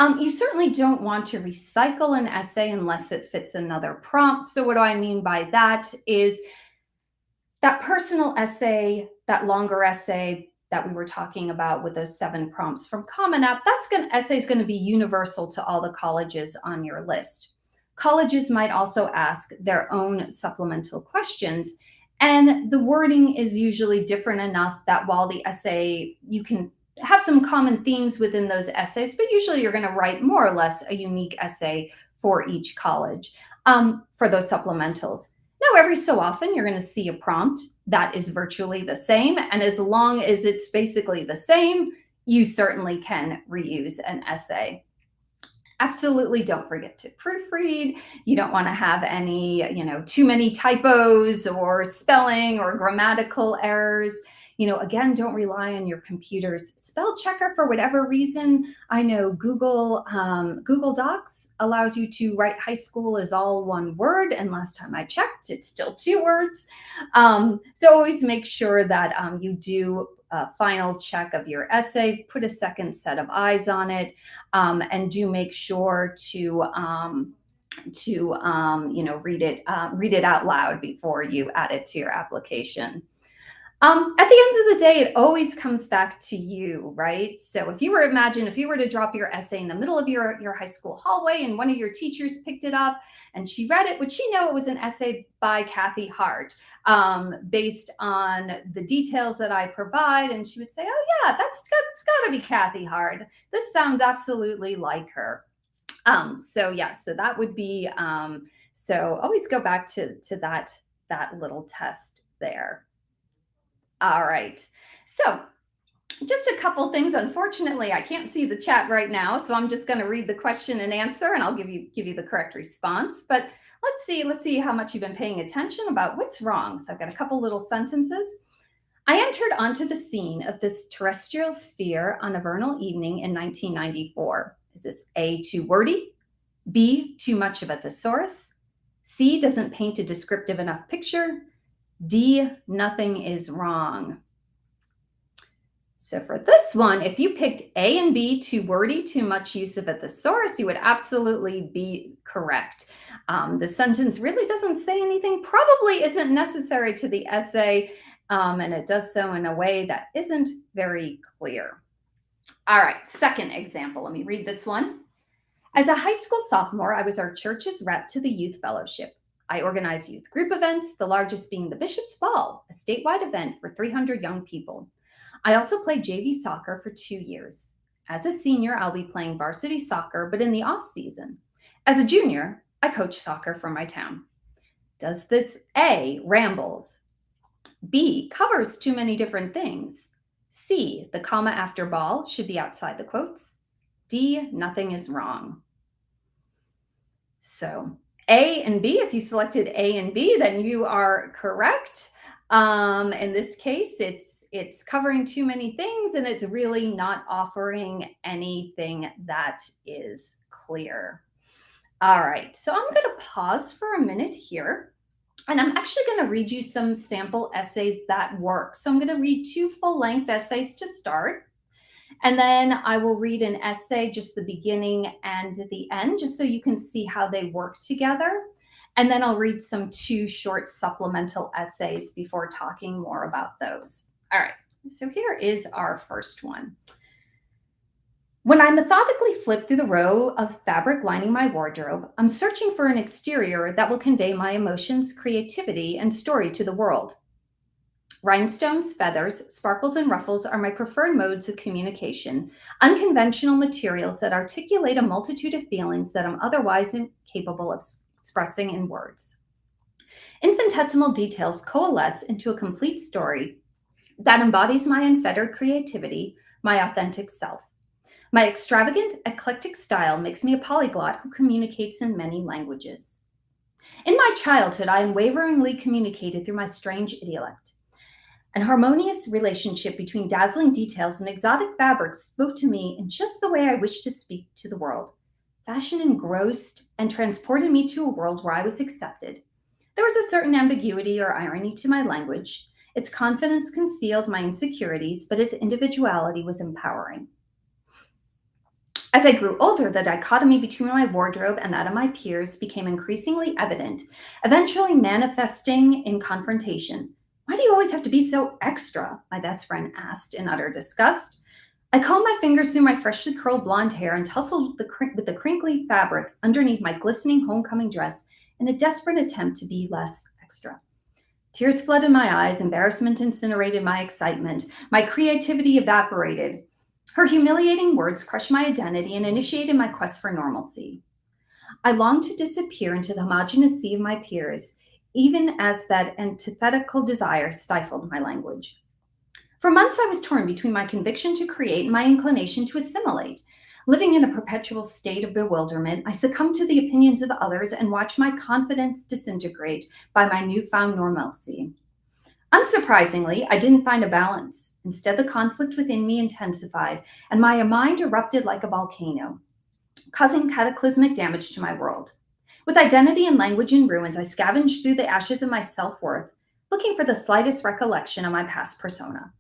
You certainly don't want to recycle an essay unless it fits another prompt. So what do I mean by that is that personal essay, that longer essay that we were talking about with those 7 prompts from Common App, essay is going to be universal to all the colleges on your list. Colleges might also ask their own supplemental questions, and the wording is usually different enough that while the essay, you can have some common themes within those essays, but usually you're going to write more or less a unique essay for each college for those supplementals. Now, every so often, you're going to see a prompt that is virtually the same. And as long as it's basically the same, you certainly can reuse an essay. Absolutely don't forget to proofread. You don't want to have any, too many typos or spelling or grammatical errors. Again, don't rely on your computer's spell checker for whatever reason. I know Google Docs allows you to write high school as all one word, and last time I checked, it's still 2 words. So always make sure that you do a final check of your essay, put a second set of eyes on it, and do make sure to read it out loud before you add it to your application. At the end of the day, it always comes back to you, right? So if you were to drop your essay in the middle of your high school hallway and one of your teachers picked it up and she read it, would she know it was an essay by Kathy Hart based on the details that I provide? And she would say, oh yeah, that's got to be Kathy Hart. This sounds absolutely like her. So that would be, so always go back to that little test there. All right. So just a couple things. Unfortunately, I can't see the chat right now, so I'm just going to read the question and answer, and I'll give you the correct response. But let's see how much you've been paying attention about what's wrong. So I've got a couple little sentences. I entered onto the scene of this terrestrial sphere on a vernal evening in 1994. Is this A, too wordy? B, too much of a thesaurus? C, doesn't paint a descriptive enough picture? D, nothing is wrong. So for this one, if you picked A and B, too wordy, too much use of a thesaurus, you would absolutely be correct. The sentence really doesn't say anything, probably isn't necessary to the essay, and it does so in a way that isn't very clear. All right, second example. Let me read this one. As a high school sophomore, I was our church's rep to the youth fellowship. I organize youth group events, the largest being the Bishop's Ball, a statewide event for 300 young people. I also played JV soccer for 2 years. As a senior, I'll be playing varsity soccer, but in the off season. As a junior, I coach soccer for my town. Does this A, rambles? B, covers too many different things? C, the comma after ball should be outside the quotes? D, nothing is wrong. So A and B, if you selected A and B, then you are correct. In this case, it's covering too many things and it's really not offering anything that is clear. All right, so I'm going to pause for a minute here, and I'm actually going to read you some sample essays that work. So I'm going to read 2 full-length essays to start. And then I will read an essay, just the beginning and the end, just so you can see how they work together. And then I'll read some 2 short supplemental essays before talking more about those. All right, so here is our first one. When I methodically flip through the row of fabric lining my wardrobe, I'm searching for an exterior that will convey my emotions, creativity, and story to the world. Rhinestones, feathers, sparkles, and ruffles are my preferred modes of communication, unconventional materials that articulate a multitude of feelings that I'm otherwise incapable of expressing in words. Infinitesimal details coalesce into a complete story that embodies my unfettered creativity, my authentic self. My extravagant, eclectic style makes me a polyglot who communicates in many languages. In my childhood, I unwaveringly communicated through my strange idiolect. An harmonious relationship between dazzling details and exotic fabrics spoke to me in just the way I wished to speak to the world. Fashion engrossed and transported me to a world where I was accepted. There was a certain ambiguity or irony to my language. Its confidence concealed my insecurities, but its individuality was empowering. As I grew older, the dichotomy between my wardrobe and that of my peers became increasingly evident, eventually manifesting in confrontation. "Why do you always have to be so extra?" my best friend asked in utter disgust. I combed my fingers through my freshly curled blonde hair and tussled with the crinkly fabric underneath my glistening homecoming dress in a desperate attempt to be less extra. Tears flooded my eyes, embarrassment incinerated my excitement, my creativity evaporated. Her humiliating words crushed my identity and initiated my quest for normalcy. I longed to disappear into the homogeneous sea of my peers, even as that antithetical desire stifled my language. For months, I was torn between my conviction to create and my inclination to assimilate. Living in a perpetual state of bewilderment, I succumbed to the opinions of others and watched my confidence disintegrate by my newfound normalcy. Unsurprisingly, I didn't find a balance. Instead, the conflict within me intensified, and my mind erupted like a volcano, causing cataclysmic damage to my world. With identity and language in ruins, I scavenged through the ashes of my self worth, looking for the slightest recollection of my past persona.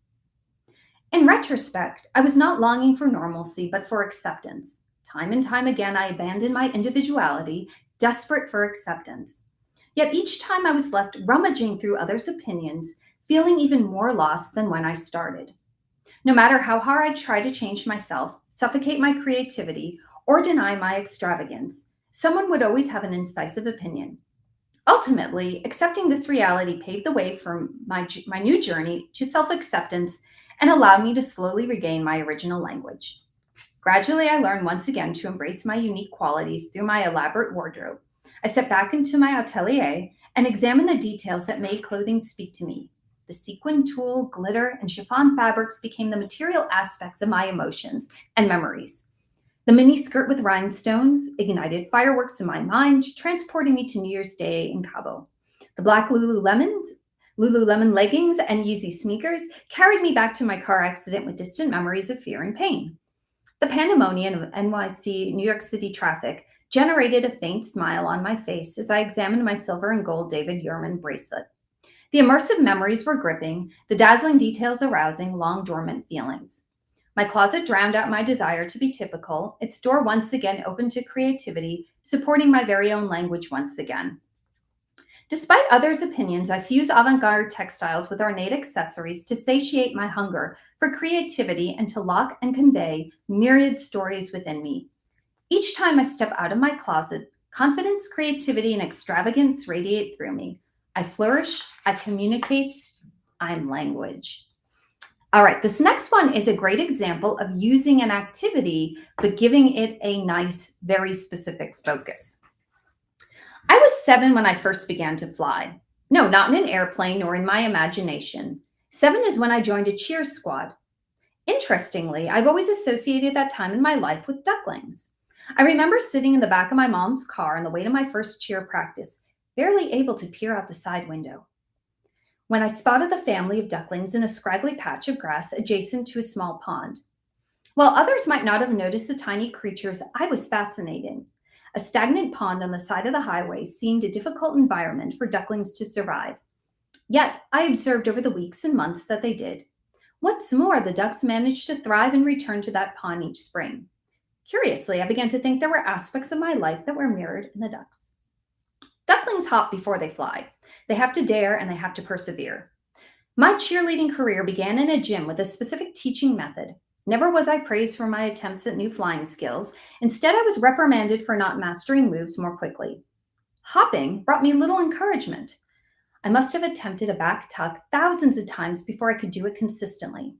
In retrospect, I was not longing for normalcy, but for acceptance. Time and time again, I abandoned my individuality, desperate for acceptance. Yet each time I was left rummaging through others' opinions, feeling even more lost than when I started. No matter how hard I tried to change myself, suffocate my creativity, or deny my extravagance, someone would always have an incisive opinion. Ultimately, accepting this reality paved the way for my new journey to self acceptance and allowed me to slowly regain my original language. Gradually, I learned once again to embrace my unique qualities through my elaborate wardrobe. I stepped back into my atelier and examined the details that made clothing speak to me. The sequin, tulle, glitter, and chiffon fabrics became the material aspects of my emotions and memories. The mini skirt with rhinestones ignited fireworks in my mind, transporting me to New Year's Day in Cabo. The black Lululemon leggings and Yeezy sneakers carried me back to my car accident with distant memories of fear and pain. The pandemonium of NYC, New York City traffic generated a faint smile on my face as I examined my silver and gold David Yurman bracelet. The immersive memories were gripping, the dazzling details arousing long dormant feelings. My closet drowned out my desire to be typical, its door once again open to creativity, supporting my very own language once again. Despite others' opinions, I fuse avant-garde textiles with ornate accessories to satiate my hunger for creativity and to lock and convey myriad stories within me. Each time I step out of my closet, confidence, creativity, and extravagance radiate through me. I flourish, I communicate, I'm language. All right, this next one is a great example of using an activity, but giving it a nice, very specific focus. I was 7 when I first began to fly. No, not in an airplane nor in my imagination. 7 is when I joined a cheer squad. Interestingly, I've always associated that time in my life with ducklings. I remember sitting in the back of my mom's car on the way to my first cheer practice, barely able to peer out the side window, when I spotted the family of ducklings in a scraggly patch of grass adjacent to a small pond. While others might not have noticed the tiny creatures, I was fascinated. A stagnant pond on the side of the highway seemed a difficult environment for ducklings to survive. Yet, I observed over the weeks and months that they did. What's more, the ducks managed to thrive and return to that pond each spring. Curiously, I began to think there were aspects of my life that were mirrored in the ducks. Ducklings hop before they fly. They have to dare and they have to persevere. My cheerleading career began in a gym with a specific teaching method. Never was I praised for my attempts at new flying skills. Instead, I was reprimanded for not mastering moves more quickly. Hopping brought me little encouragement. I must have attempted a back tuck thousands of times before I could do it consistently.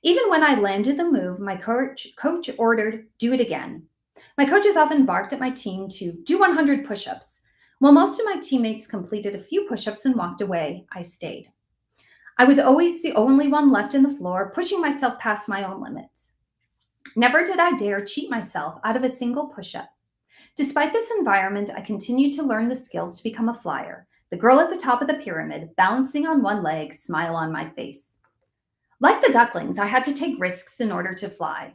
Even when I landed the move, my coach ordered, "Do it again." My coaches often barked at my team to do 100 push-ups, While most of my teammates completed a few push-ups and walked away, I stayed. I was always the only one left in the floor, pushing myself past my own limits. Never did I dare cheat myself out of a single push-up. Despite this environment, I continued to learn the skills to become a flyer, the girl at the top of the pyramid, balancing on one leg, smile on my face. Like the ducklings, I had to take risks in order to fly.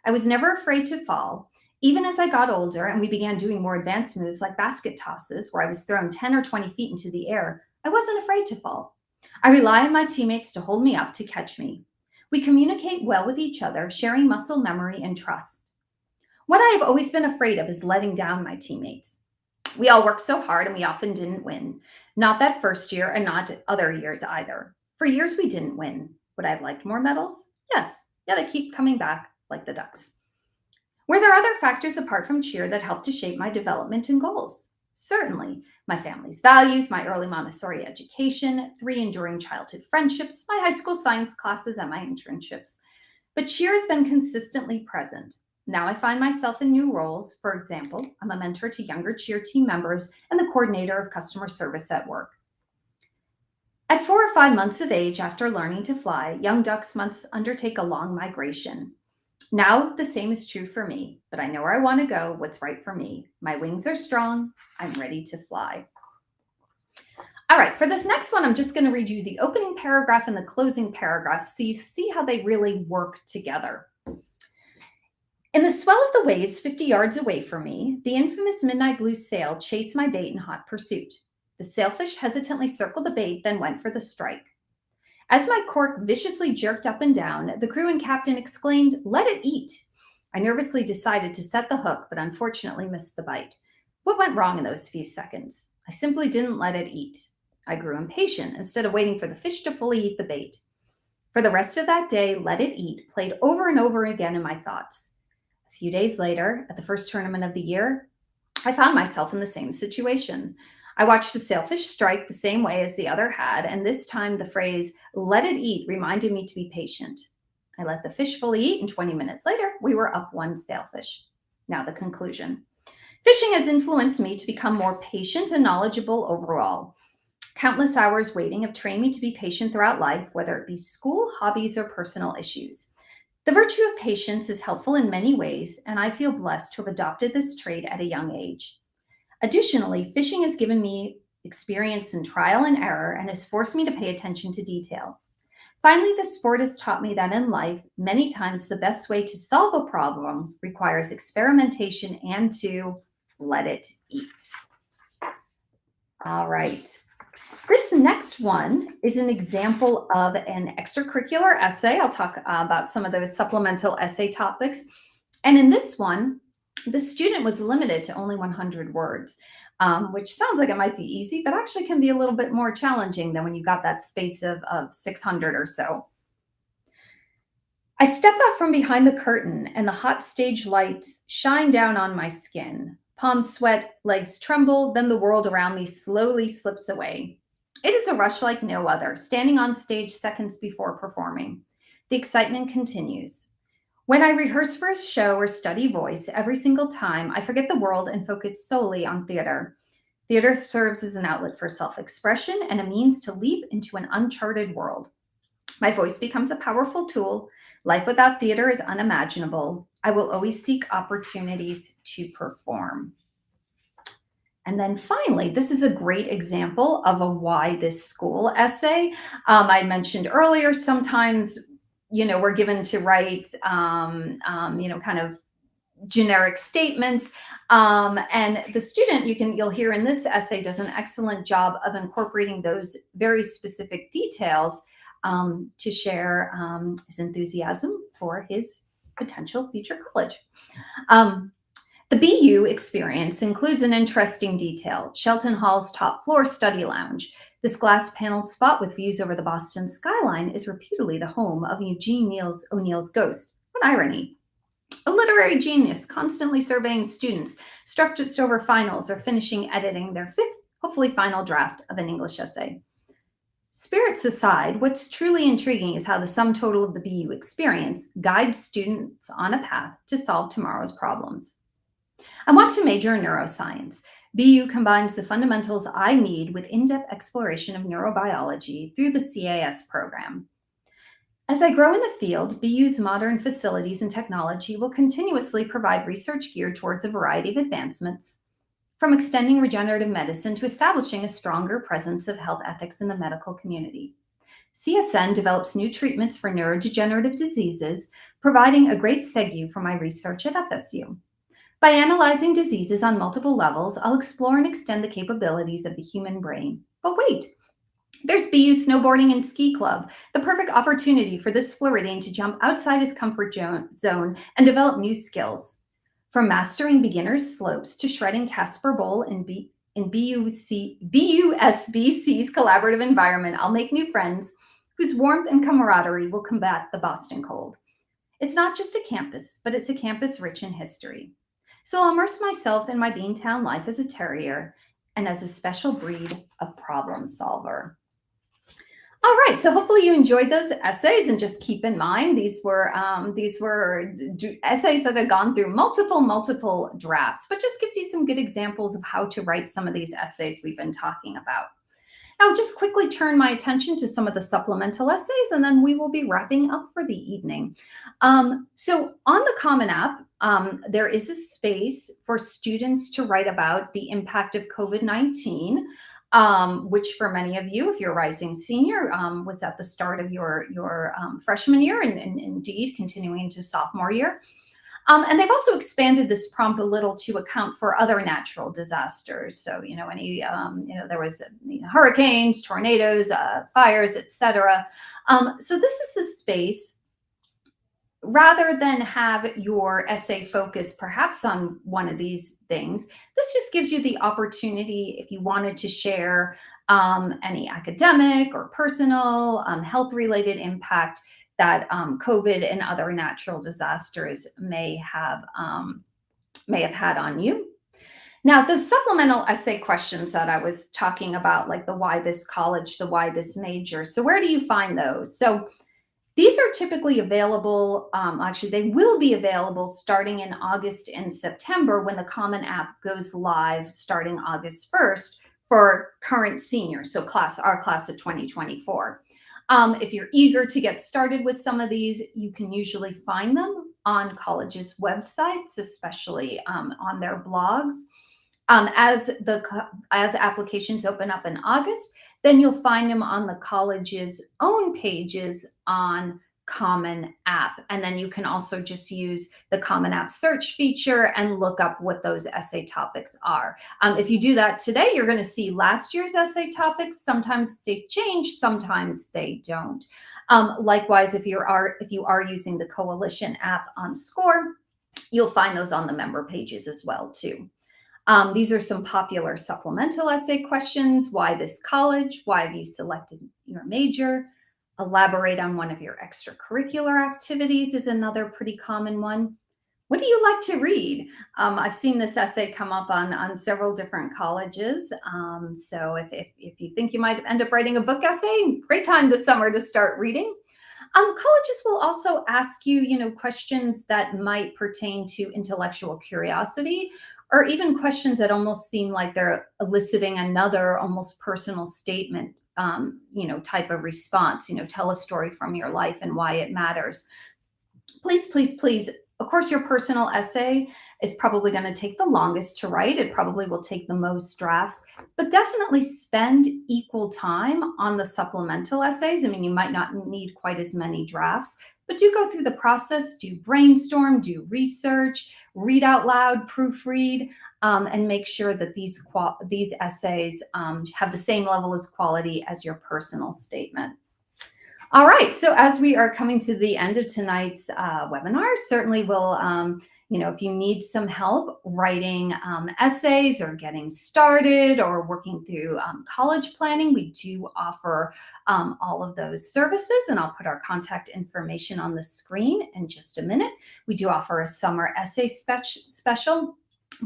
I was never afraid to fall. Even as I got older and we began doing more advanced moves like basket tosses, where I was thrown 10 or 20 feet into the air, I wasn't afraid to fall. I rely on my teammates to hold me up to catch me. We communicate well with each other, sharing muscle memory and trust. What I have always been afraid of is letting down my teammates. We all worked so hard and we often didn't win. Not that first year and not other years either. For years we didn't win. Would I have liked more medals? Yes. Yet I keep coming back like the ducks. Were there other factors apart from cheer that helped to shape my development and goals? Certainly. My family's values, my early Montessori education, 3 enduring childhood friendships, my high school science classes, and my internships. But cheer has been consistently present. Now I find myself in new roles. For example, I'm a mentor to younger cheer team members and the coordinator of customer service at work. At 4 or 5 months of age, after learning to fly, young ducks must undertake a long migration. Now, the same is true for me, but I know where I want to go, what's right for me. My wings are strong. I'm ready to fly. All right, for this next one, I'm just going to read you the opening paragraph and the closing paragraph so you see how they really work together. In the swell of the waves 50 yards away from me, the infamous midnight blue sail chased my bait in hot pursuit. The sailfish hesitantly circled the bait, then went for the strike. As my cork viciously jerked up and down, the crew and captain exclaimed, "Let it eat." I nervously decided to set the hook, but unfortunately missed the bite. What went wrong in those few seconds? I simply didn't let it eat. I grew impatient instead of waiting for the fish to fully eat the bait. For the rest of that day, "Let it eat" played over and over again in my thoughts. A few days later, at the first tournament of the year, I found myself in the same situation. I watched the sailfish strike the same way as the other had, and this time the phrase, "let it eat," reminded me to be patient. I let the fish fully eat, and 20 minutes later, we were up one sailfish. Now the conclusion. Fishing has influenced me to become more patient and knowledgeable overall. Countless hours waiting have trained me to be patient throughout life, whether it be school, hobbies, or personal issues. The virtue of patience is helpful in many ways, and I feel blessed to have adopted this trait at a young age. Additionally, fishing has given me experience in trial and error and has forced me to pay attention to detail. Finally, the sport has taught me that in life, many times the best way to solve a problem requires experimentation and to let it eat. All right. This next one is an example of an extracurricular essay. I'll talk about some of those supplemental essay topics. And in this one, the student was limited to only 100 words, which sounds like it might be easy, but actually can be a little bit more challenging than when you got that space of 600 or so. I step out from behind the curtain and the hot stage lights shine down on my skin. Palms sweat, legs tremble, then the world around me slowly slips away. It is a rush like no other, standing on stage seconds before performing. The excitement continues. When I rehearse for a show or study voice, every single time I forget the world and focus solely on theater. Theater serves as an outlet for self-expression and a means to leap into an uncharted world. My voice becomes a powerful tool. Life without theater is unimaginable. I will always seek opportunities to perform. And then finally, this is a great example of a "Why This School" essay. I mentioned earlier, sometimes, we're given to write, kind of generic statements. And the student, you'll hear in this essay, does an excellent job of incorporating those very specific details to share his enthusiasm for his potential future college. The BU experience includes an interesting detail: Shelton Hall's top floor study lounge. This glass-paneled spot with views over the Boston skyline is reputedly the home of Eugene O'Neill's ghost. What irony. A literary genius constantly surveying students, stressed over finals or finishing editing their 5th, hopefully final draft of an English essay. Spirits aside, what's truly intriguing is how the sum total of the BU experience guides students on a path to solve tomorrow's problems. I want to major in neuroscience. BU combines the fundamentals I need with in-depth exploration of neurobiology through the CAS program. As I grow in the field, BU's modern facilities and technology will continuously provide research geared towards a variety of advancements, from extending regenerative medicine to establishing a stronger presence of health ethics in the medical community. CSN develops new treatments for neurodegenerative diseases, providing a great segue for my research at FSU. By analyzing diseases on multiple levels, I'll explore and extend the capabilities of the human brain. But wait, there's BU Snowboarding and Ski Club, the perfect opportunity for this Floridian to jump outside his comfort zone and develop new skills. From mastering beginner's slopes to shredding Casper Bowl in BUSBC's collaborative environment, I'll make new friends whose warmth and camaraderie will combat the Boston cold. It's not just a campus, but it's a campus rich in history. So I'll immerse myself in my Beantown life as a terrier and as a special breed of problem solver. All right, so hopefully you enjoyed those essays, and just keep in mind these were essays that have gone through multiple drafts, but just gives you some good examples of how to write some of these essays we've been talking about. I'll just quickly turn my attention to some of the supplemental essays, and then we will be wrapping up for the evening. So on the Common App, there is a space for students to write about the impact of COVID-19, which for many of you, if you're a rising senior, was at the start of your freshman year, and indeed continuing into sophomore year. And they've also expanded this prompt a little to account for other natural disasters. So, there was hurricanes, tornadoes, fires, etc. So this is the space, rather than have your essay focus perhaps on one of these things, this just gives you the opportunity, if you wanted to share any academic or personal health-related impact that COVID and other natural disasters may have had on you. Now, those supplemental essay questions that I was talking about, like the why this college, the why this major. So where do you find those? So these are typically available, actually they will be available starting in August and September when the Common App goes live starting August 1st for current seniors, so our class of 2024. If you're eager to get started with some of these, you can usually find them on colleges' websites, especially on their blogs. As applications open up in August, then you'll find them on the college's own pages on Common App. And then you can also just use the Common App search feature and look up what those essay topics are. If you do that today, you're going to see last year's essay topics. Sometimes they change, sometimes they don't. Likewise, if you are using the Coalition app on SCORE, you'll find those on the member pages as well too. These are some popular supplemental essay questions. Why this college? Why have you selected your major? Elaborate on one of your extracurricular activities is another pretty common one. What do you like to read? I've seen this essay come up on several different colleges. So if you think you might end up writing a book essay, great time this summer to start reading. Colleges will also ask you, questions that might pertain to intellectual curiosity, or even questions that almost seem like they're eliciting another almost personal statement, type of response. Tell a story from your life and why it matters. Please, please, please. Of course, your personal essay is probably going to take the longest to write. It probably will take the most drafts, but definitely spend equal time on the supplemental essays. I mean, you might not need quite as many drafts, but do go through the process, do brainstorm, do research, read out loud, proofread, and make sure that these essays have the same level of quality as your personal statement. All right, so as we are coming to the end of tonight's webinar, certainly we'll, if you need some help writing essays or getting started or working through college planning, we do offer all of those services, and I'll put our contact information on the screen in just a minute. We do offer a summer essay special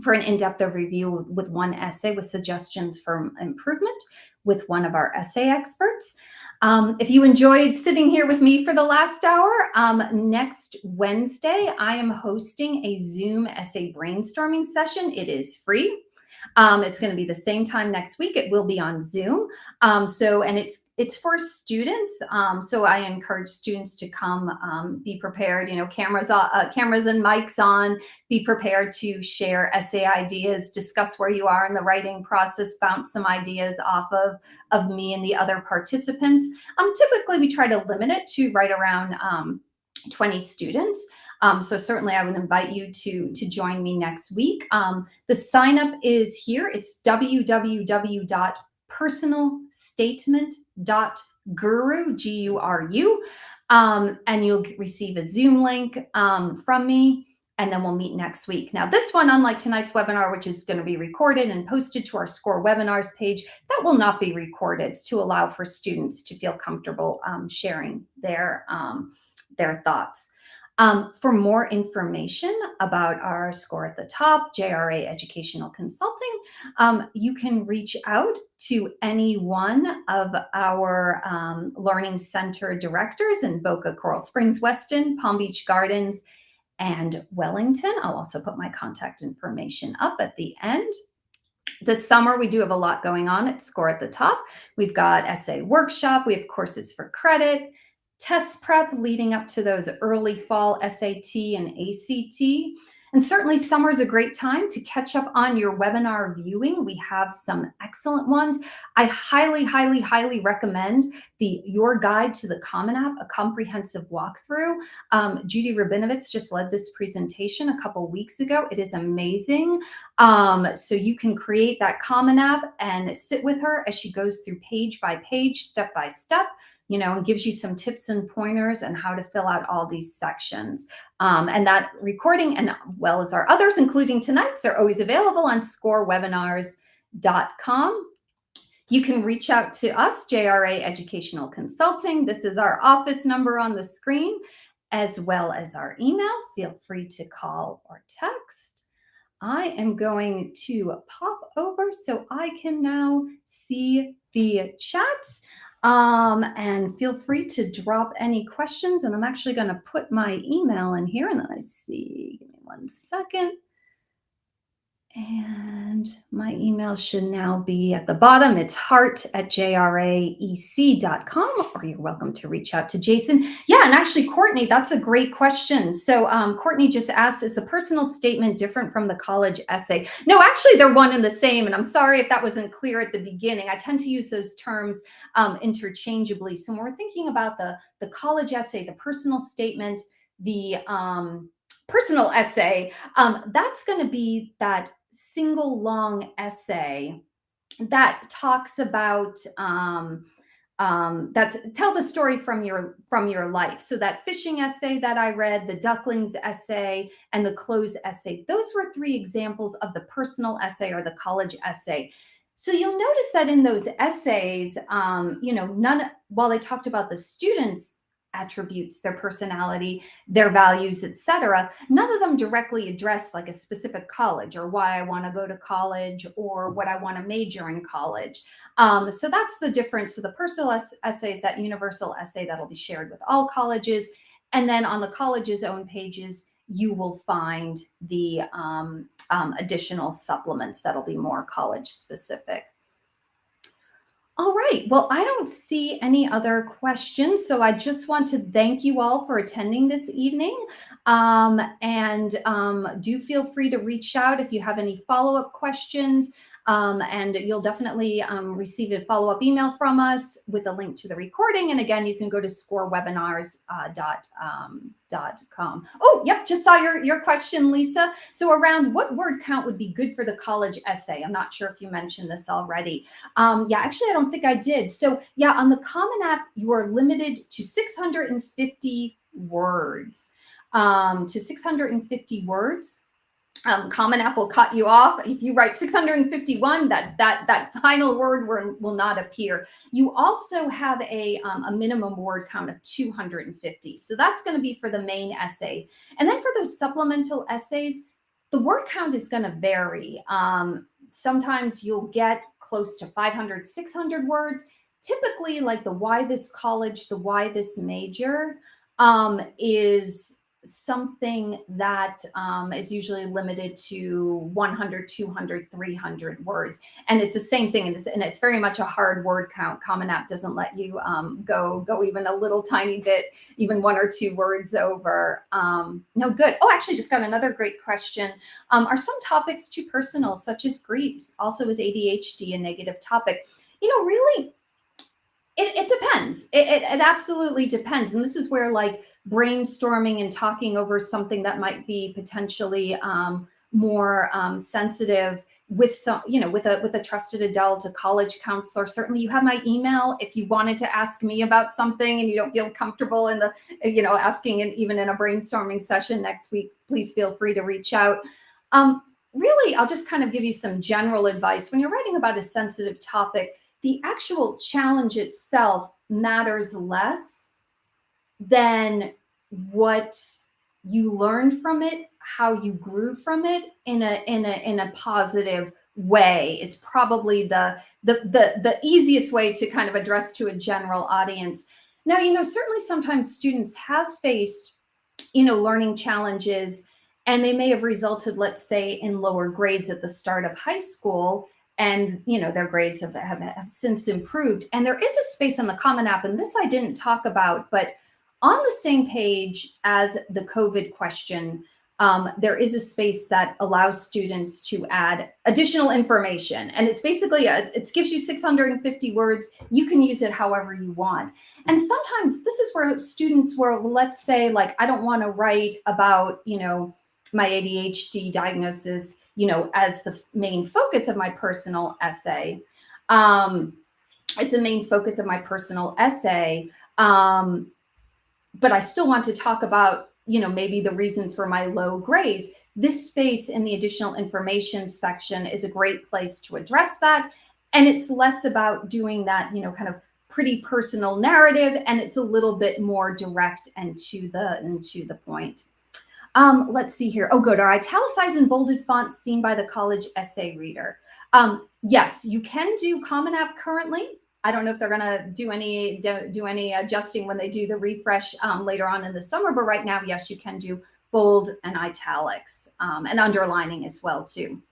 for an in-depth review with one essay with suggestions for improvement with one of our essay experts. If you enjoyed sitting here with me for the last hour, next Wednesday, I am hosting a Zoom essay brainstorming session. It is free. It's going to be the same time next week. It will be on Zoom. And it's for students. So I encourage students to come, be prepared. Cameras and mics on. Be prepared to share essay ideas, discuss where you are in the writing process, bounce some ideas off of me and the other participants. Typically, we try to limit it to right around 20 students. So certainly I would invite you to join me next week. The sign up is here. It's www.personalstatement.guru, Guru. And you'll receive a Zoom link from me. And then we'll meet next week. Now, this one, unlike tonight's webinar, which is going to be recorded and posted to our SCORE webinars page, that will not be recorded to allow for students to feel comfortable sharing their thoughts. For more information about our SCORE at the Top, JRA Educational Consulting, you can reach out to any one of our Learning Center directors in Boca, Coral Springs, Weston, Palm Beach Gardens, and Wellington. I'll also put my contact information up at the end. This summer, we do have a lot going on at SCORE at the Top. We've got essay workshop. We have courses for credit, test prep leading up to those early fall SAT and ACT. And certainly summer is a great time to catch up on your webinar viewing. We have some excellent ones. I highly, highly, highly recommend Your Guide to the Common App, a comprehensive walkthrough. Judy Rabinovitz just led this presentation a couple weeks ago. It is amazing. So you can create that Common App and sit with her as she goes through page by page, step by step, and gives you some tips and pointers on how to fill out all these sections. And that recording, and well as our others, including tonight's, are always available on scorewebinars.com. You can reach out to us, JRA Educational Consulting. This is our office number on the screen, as well as our email. Feel free to call or text. I am going to pop over so I can now see the chat. And feel free to drop any questions. And I'm actually going to put my email in here, and then I see, give me 1 second. And my email should now be at the bottom. It's heart@jraec.com, or you're welcome to reach out to Jason. Yeah, and actually, Courtney, that's a great question. So Courtney just asked, is the personal statement different from the college essay? No, actually, they're one and the same. And I'm sorry if that wasn't clear at the beginning. I tend to use those terms interchangeably. So when we're thinking about the college essay, the personal statement, the personal essay, that's going to be that single long essay that talks about that's tell the story from your life. So that fishing essay that I read, the ducklings essay, and the clothes essay, those were 3 examples of the personal essay or the college essay. So you'll notice that in those essays, while they talked about the students' attributes, their personality, their values, etc., none of them directly address like a specific college or why I want to go to college or what I want to major in college. So that's the difference. So the personal essay is that universal essay that'll be shared with all colleges. And then on the college's own pages, you will find the additional supplements that'll be more college specific. All right, well, I don't see any other questions, so I just want to thank you all for attending this evening. Do feel free to reach out if you have any follow-up questions. And you'll definitely receive a follow-up email from us with a link to the recording. And again, you can go to scorewebinars.com. Oh, yep, just saw your question, Lisa. So around what word count would be good for the college essay? I'm not sure if you mentioned this already. Yeah, actually, I don't think I did. So yeah, on the Common App, you are limited to 650 words. Common App will cut you off. If you write 651, that final word will not appear. You also have a minimum word count of 250. So that's going to be for the main essay. And then for those supplemental essays, the word count is going to vary. Sometimes you'll get close to 500, 600 words. typically like the why this college, the why this major is something that is usually limited to 100, 200, 300 words. And it's the same thing. And it's very much a hard word count. Common App doesn't let you go even a little tiny bit, even 1 or 2 words over. No good. Oh, actually, just got another great question. Are some topics too personal, such as grief? Also, is ADHD a negative topic? Really, it depends. It absolutely depends. And this is where like brainstorming and talking over something that might be potentially more sensitive with some, with a trusted adult, a college counselor. Certainly you have my email if you wanted to ask me about something and you don't feel comfortable in the, asking it even in a brainstorming session next week, please feel free to reach out. Really, I'll just kind of give you some general advice. When you're writing about a sensitive topic, the actual challenge itself matters less than what you learned from it, how you grew from it in a positive way is probably the easiest way to kind of address to a general audience. Now, certainly sometimes students have faced learning challenges, and they may have resulted, let's say, in lower grades at the start of high school. And their grades have since improved. And there is a space on the Common App, and this I didn't talk about, but on the same page as the COVID question, there is a space that allows students to add additional information. And it's basically, it gives you 650 words. You can use it however you want. And sometimes this is where students were, let's say, like, I don't want to write about, my ADHD diagnosis, as the main focus of my personal essay. It's the main focus of my personal essay. But I still want to talk about, maybe the reason for my low grades. This space in the additional information section is a great place to address that. And it's less about doing that, kind of pretty personal narrative, and it's a little bit more direct and to the point. Let's see here. Oh, good. Are italicized and bolded fonts seen by the college essay reader? Yes, you can do Common App currently. I don't know if they're going to do any adjusting when they do the refresh later on in the summer, but right now, yes, you can do bold and italics and underlining as well too.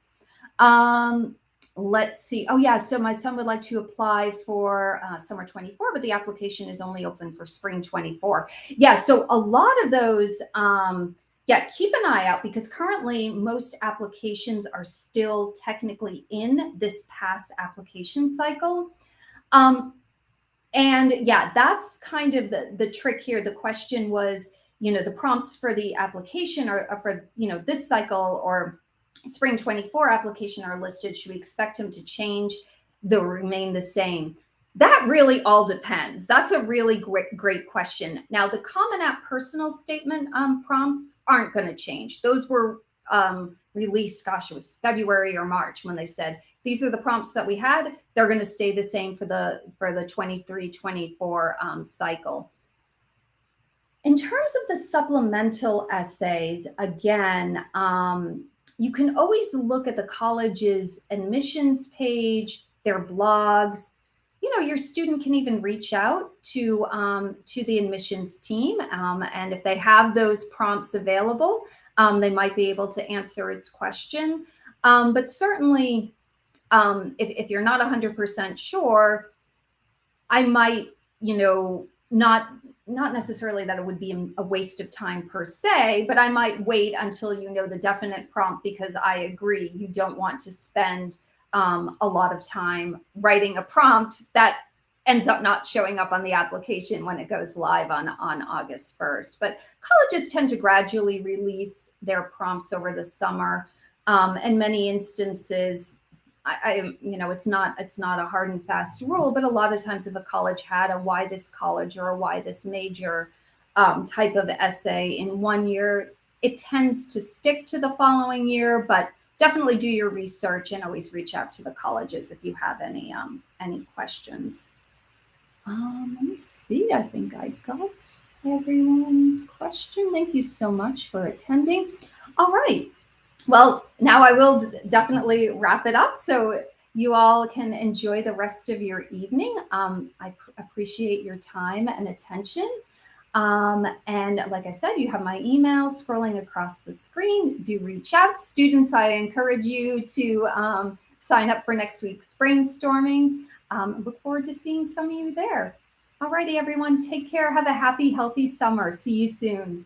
Let's see. Oh yeah, so my son would like to apply for summer 24, but the application is only open for spring 24. Yeah, so a lot of those, keep an eye out, because currently most applications are still technically in this past application cycle. And yeah, that's kind of the trick here. The question was, the prompts for the application are for, this cycle or spring 24 application are listed. Should we expect him to change? They'll remain the same. That really all depends. That's a really great question. Now, the Common App personal statement prompts aren't going to change. Those were released, gosh, it was February or March when they said, these are the prompts that we had. They're going to stay the same for the 23-24 cycle. In terms of the supplemental essays, again, you can always look at the college's admissions page, their blogs. Your student can even reach out to the admissions team, and if they have those prompts available, they might be able to answer his question. But certainly, if you're not 100% sure, I might, not necessarily that it would be a waste of time per se, but I might wait until you know the definite prompt, because I agree, you don't want to spend a lot of time writing a prompt that ends up not showing up on the application when it goes live on August 1st. But colleges tend to gradually release their prompts over the summer. In many instances, it's not a hard and fast rule, but a lot of times if a college had a why this college or a why this major type of essay in one year, it tends to stick to the following year. But definitely do your research and always reach out to the colleges if you have any questions. Let me see. I think I got everyone's question. Thank you so much for attending. All right. Well, now I will definitely wrap it up. So, you all can enjoy the rest of your evening. I appreciate your time and attention. And like I said, you have my email scrolling across the screen. Do reach out. Students, I encourage you to sign up for next week's brainstorming. Look forward to seeing some of you there. Alrighty, everyone, take care. Have a happy, healthy summer. See you soon.